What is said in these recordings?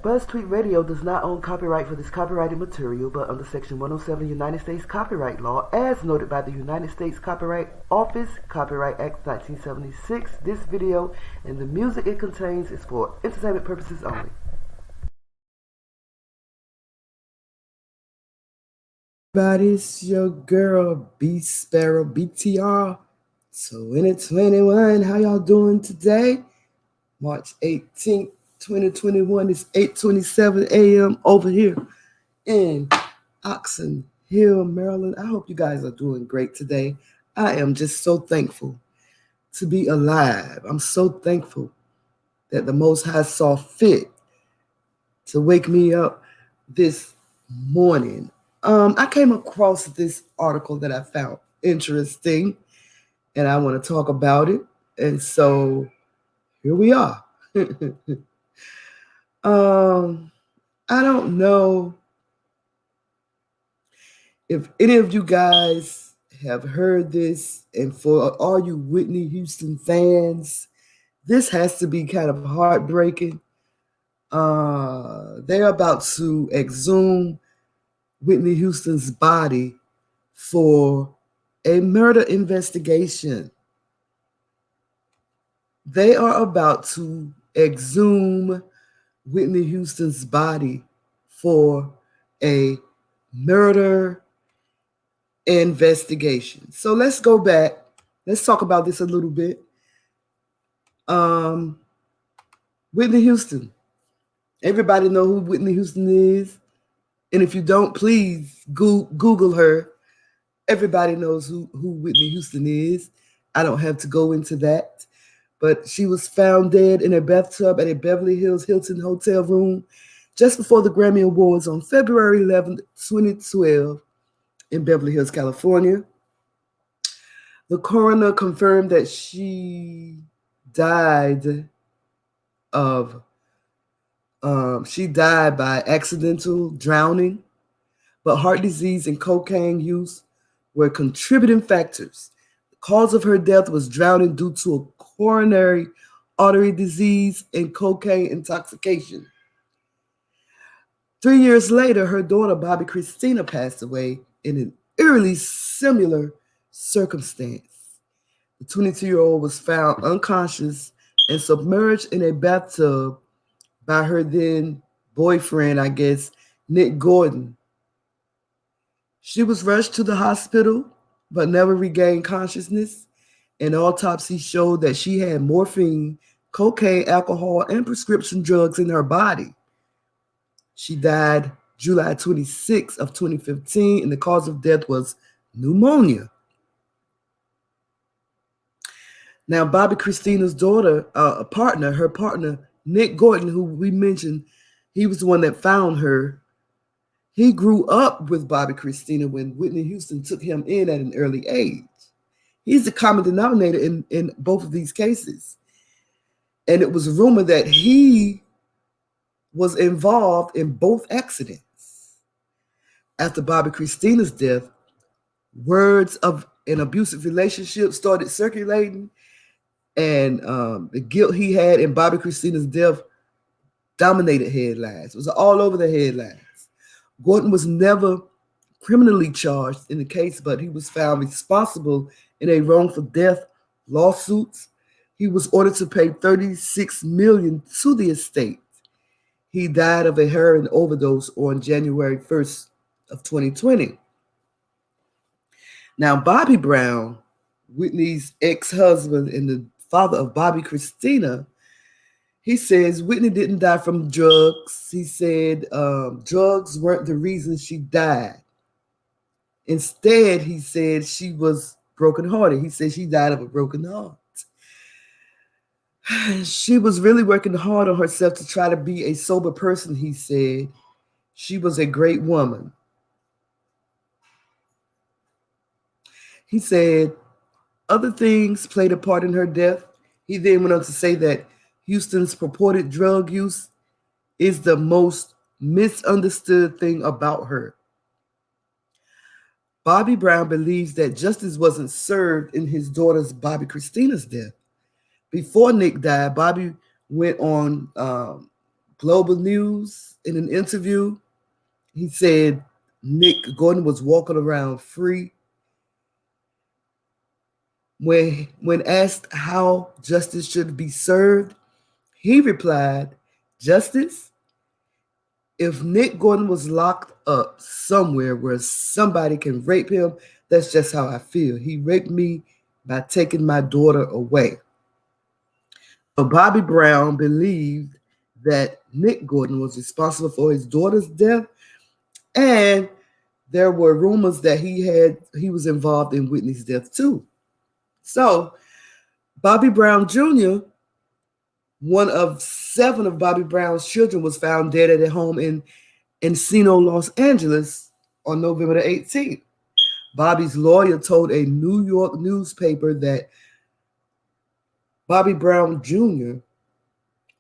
BuzzTweet Radio does not own copyright for this copyrighted material, but under Section 107 United States Copyright Law, as noted by the United States Copyright Office, Copyright Act 1976, this video and the music it contains is for entertainment purposes only. It's your girl, B Sparrow, BTR. 2021, how y'all doing today? March 18th, 2021. It's 8:27 a.m. over here in Oxon Hill, Maryland. I hope you guys are doing great today. I am just so thankful to be alive. I'm so thankful that the Most High saw fit to wake me up this morning. I came across this article that I found interesting, and I want to talk about it. And so here we are. I don't know if any of you guys have heard this, and for all you Whitney Houston fans, this has to be kind of heartbreaking. They're about to exhume Whitney Houston's body for a murder investigation. They are about to exhume Whitney Houston's body for a murder investigation. So let's go back. Let's talk about this a little bit. Whitney Houston. Everybody know who Whitney Houston is. And if you don't, please Google her. Everybody knows who Whitney Houston is. I don't have to go into that. But she was found dead in a bathtub at a Beverly Hills Hilton hotel room just before the Grammy Awards on February 11, 2012 in Beverly Hills, California. The coroner confirmed that she died by accidental drowning, but heart disease and cocaine use were contributing factors. The cause of her death was drowning due to a coronary artery disease and cocaine intoxication. 3 years later, her daughter, Bobby Christina, passed away in an eerily similar circumstance. The 22-year-old was found unconscious and submerged in a bathtub by her then boyfriend, I guess, Nick Gordon. She was rushed to the hospital, but never regained consciousness. An autopsy showed that she had morphine, cocaine, alcohol, and prescription drugs in her body. She died July 26 of 2015, and the cause of death was pneumonia. Now, Bobby Christina's daughter, her partner, Nick Gordon, who we mentioned, he was the one that found her. He grew up with Bobby Christina when Whitney Houston took him in at an early age. He's the common denominator in both of these cases. And it was rumored that he was involved in both accidents. After Bobby Christina's death, words of an abusive relationship started circulating, and the guilt he had in Bobby Christina's death dominated headlines. It was all over the headlines. Gordon was never criminally charged in the case, but he was found responsible in a wrongful death lawsuit. He was ordered to pay $36 million to the estate. He died of a heroin overdose on January 1st of 2020. Now, Bobby Brown, Whitney's ex-husband and the father of Bobby Christina, he says Whitney didn't die from drugs. He said drugs weren't the reason she died. Instead, he said she was brokenhearted. He said she died of a broken heart. She was really working hard on herself to try to be a sober person, he said. She was a great woman. He said other things played a part in her death. He then went on to say that Houston's purported drug use is the most misunderstood thing about her. Bobby Brown believes that justice wasn't served in his daughter's Bobby Christina's death. Before Nick died, Bobby went on Global News in an interview. He said Nick Gordon was walking around free. When asked how justice should be served, he replied, "Justice? If Nick Gordon was locked up somewhere where somebody can rape him, that's just how I feel. He raped me by taking my daughter away." So Bobby Brown believed that Nick Gordon was responsible for his daughter's death, and there were rumors that he was involved in Whitney's death too. So Bobby Brown Jr., one of 7 of Bobby Brown's children, was found dead at a home in Encino, Los Angeles on November the 18th. Bobby's lawyer told a New York newspaper that Bobby Brown Jr.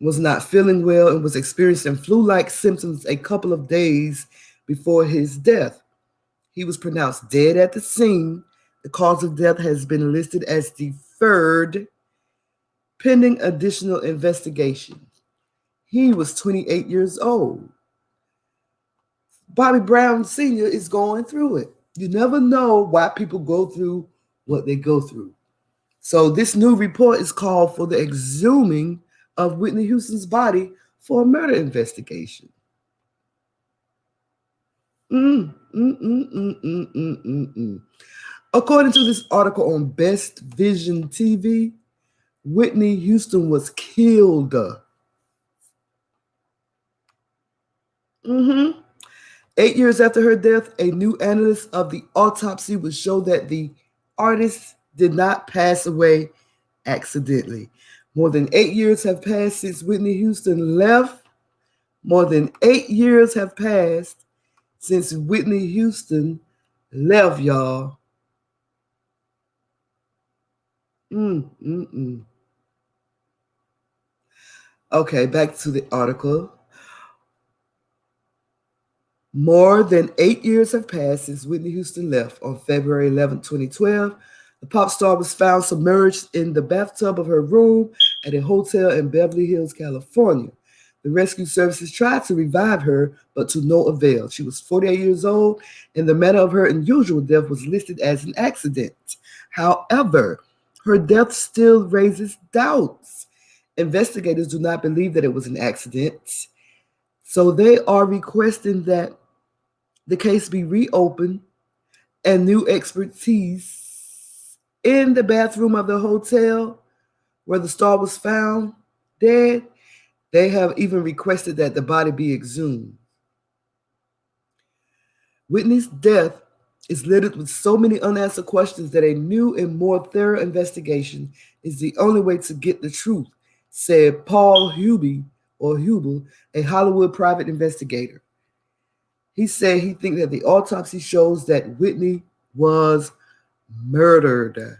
was not feeling well and was experiencing flu-like symptoms a couple of days before his death. He was pronounced dead at the scene. The cause of death has been listed as deferred, pending additional investigation. He was 28 years old. Bobby Brown Sr. is going through it. You never know why people go through what they go through. So this new report is called for the exhuming of Whitney Houston's body for a murder investigation. According to this article on Best Vision TV, Whitney Houston was killed. 8 years after her death, a new analysis of the autopsy would show that the artist did not pass away accidentally. More than 8 years have passed since Whitney Houston left. More than 8 years have passed since Whitney Houston left, y'all. Okay, back to the article. More than 8 years have passed since Whitney Houston left. On February 11, 2012, the pop star was found submerged in the bathtub of her room at a hotel in Beverly Hills, California. The rescue services tried to revive her, but to no avail. She was 48 years old, and the manner of her unusual death was listed as an accident. However, her death still raises doubts. Investigators do not believe that it was an accident, so they are requesting that the case be reopened and new expertise in the bathroom of the hotel where the star was found dead. They have even requested that the body be exhumed. Whitney's death is littered with so many unanswered questions that a new and more thorough investigation is the only way to get the truth, said Paul Hubel, a Hollywood private investigator. He said he thinks that the autopsy shows that Whitney was murdered.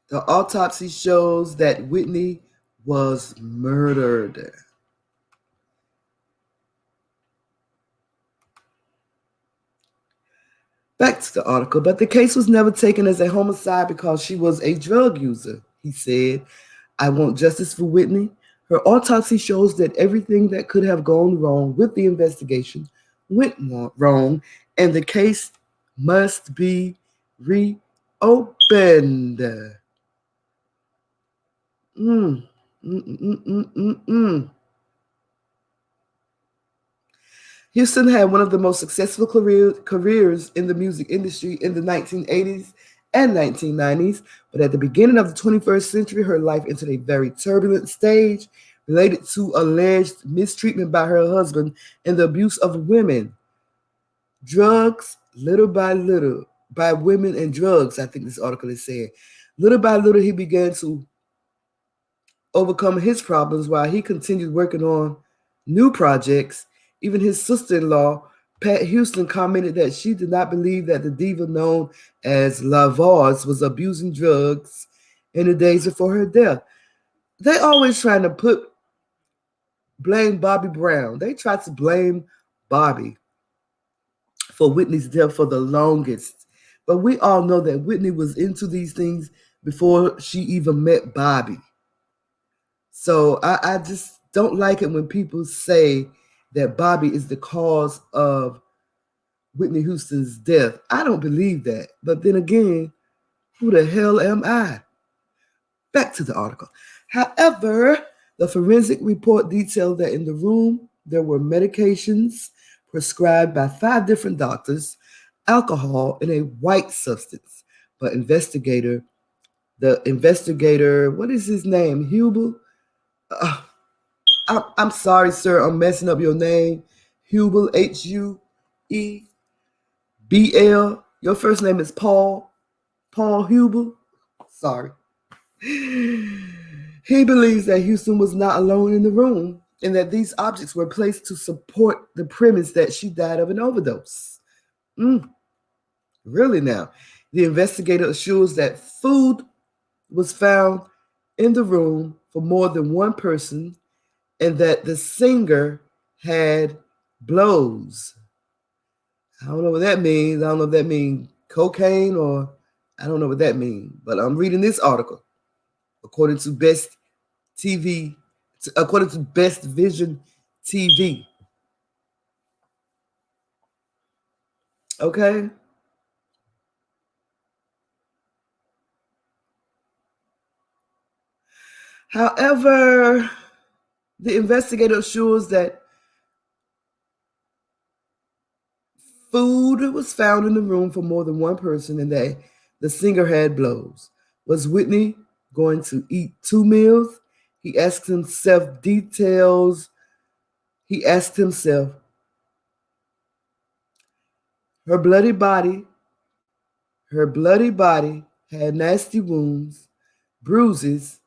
The autopsy shows that Whitney was murdered. Back to the article, but the case was never taken as a homicide because she was a drug user, he said. I want justice for Whitney. Her autopsy shows that everything that could have gone wrong with the investigation went wrong, and the case must be reopened. Houston had one of the most successful careers in the music industry in the 1980s and 1990s, but at the beginning of the 21st century, her life entered a very turbulent stage related to alleged mistreatment by her husband and the abuse of women. Drugs, little by little, by women and drugs, I think this article is saying. Little by little, he began to overcome his problems while he continued working on new projects. Even his sister-in-law, Pat Houston, commented that she did not believe that the diva known as La Voz was abusing drugs in the days before her death. They always trying to blame Bobby Brown. They tried to blame Bobby for Whitney's death for the longest. But we all know that Whitney was into these things before she even met Bobby. So I just don't like it when people say that Bobby is the cause of Whitney Houston's death. I don't believe that. But then again, who the hell am I? Back to the article. However, the forensic report detailed that in the room there were medications prescribed by 5 different doctors, alcohol, and a white substance. But the investigator, what is his name? Hubel? I'm sorry, sir, I'm messing up your name. Hubel, Huebl. Your first name is Paul. Paul Hubel. Sorry. He believes that Houston was not alone in the room and that these objects were placed to support the premise that she died of an overdose. Really now? The investigator assures that food was found in the room for more than one person and that the singer had blows. I don't know what that means. I don't know if that means cocaine or I don't know what that means. But I'm reading this article. According to Best Vision TV. Okay. However, the investigator assures that food was found in the room for more than one person and that the singer had blows. Was Whitney going to eat 2 meals? He asked himself details. He asked himself, her bloody body had nasty wounds, bruises,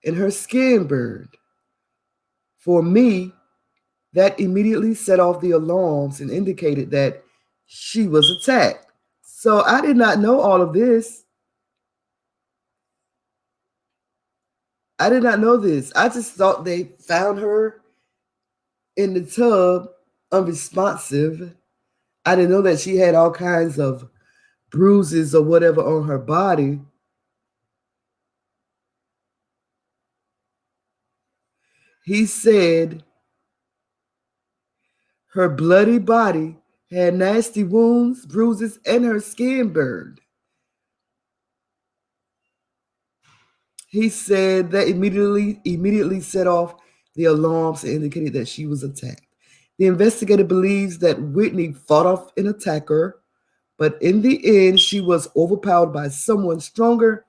and her skin burned. For me, that immediately set off the alarms and indicated that she was attacked. So I did not know all of this. I did not know this. I just thought they found her in the tub unresponsive. I didn't know that she had all kinds of bruises or whatever on her body. He said her bloody body had nasty wounds, bruises, and her skin burned. He said that immediately set off the alarms and indicated that she was attacked. The investigator believes that Whitney fought off an attacker, but in the end, she was overpowered by someone stronger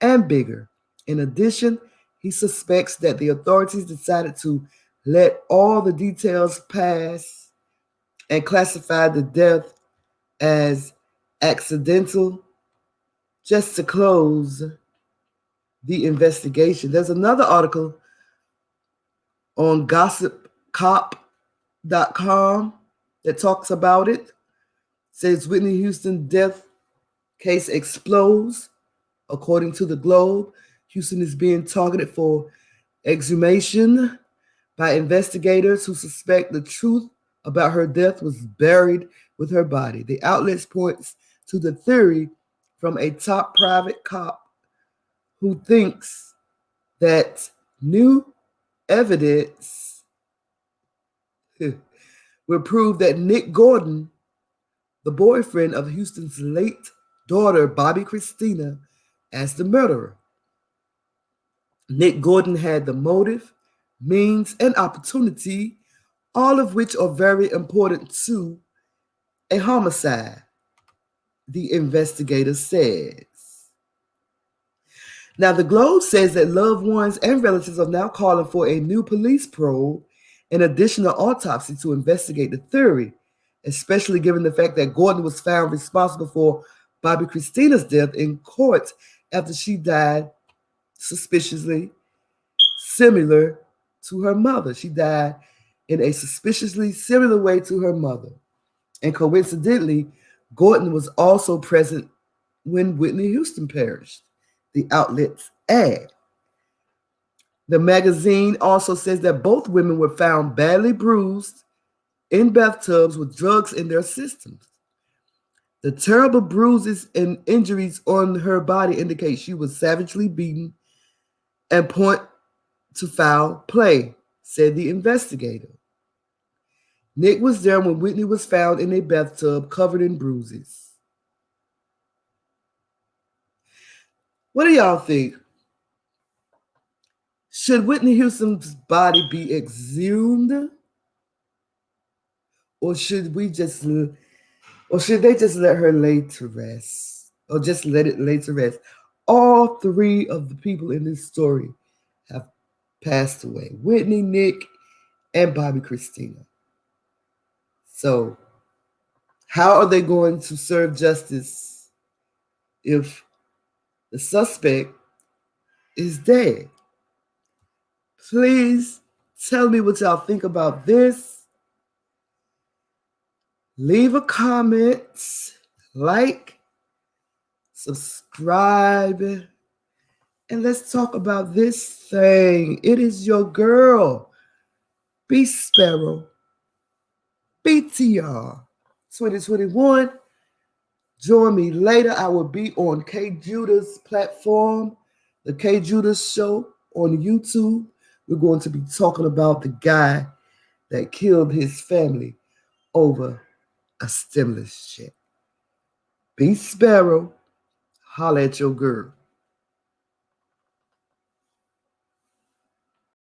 and bigger. In addition, he suspects that the authorities decided to let all the details pass and classify the death as accidental just to close the investigation. There's another article on gossipcop.com that talks about it. Says Whitney Houston death case explodes. According to the Globe, Houston is being targeted for exhumation by investigators who suspect the truth about her death was buried with her body. The outlet points to the theory from a top private cop who thinks that new evidence will prove that Nick Gordon, the boyfriend of Houston's late daughter, Bobby Christina, as the murderer. Nick Gordon had the motive, means, and opportunity, all of which are very important to a homicide, the investigator says. Now, the Globe says that loved ones and relatives are now calling for a new police probe and additional autopsy to investigate the theory, especially given the fact that Gordon was found responsible for Bobby Christina's death in court after she died suspiciously similar to her mother. She died in a suspiciously similar way to her mother. And coincidentally, Gordon was also present when Whitney Houston perished, the outlets add. The magazine also says that both women were found badly bruised in bathtubs with drugs in their systems. The terrible bruises and injuries on her body indicate she was savagely beaten and point to foul play, said the investigator. Nick was there when Whitney was found in a bathtub covered in bruises. What do y'all think? Should Whitney Houston's body be exhumed? Or should they just let her lay to rest? Or just let it lay to rest? All three of the people in this story have passed away. Whitney, Nick, and Bobby Christina. So, how are they going to serve justice if the suspect is dead? Please tell me what y'all think about this. Leave a comment, like, subscribe, and let's talk about this thing. It is your girl, B Sparrow, BTR 2021. Join me later. I will be on K Judah's platform, the K Judah Show on YouTube. We're going to be talking about the guy that killed his family over a stimulus check. B Sparrow, holla at your girl.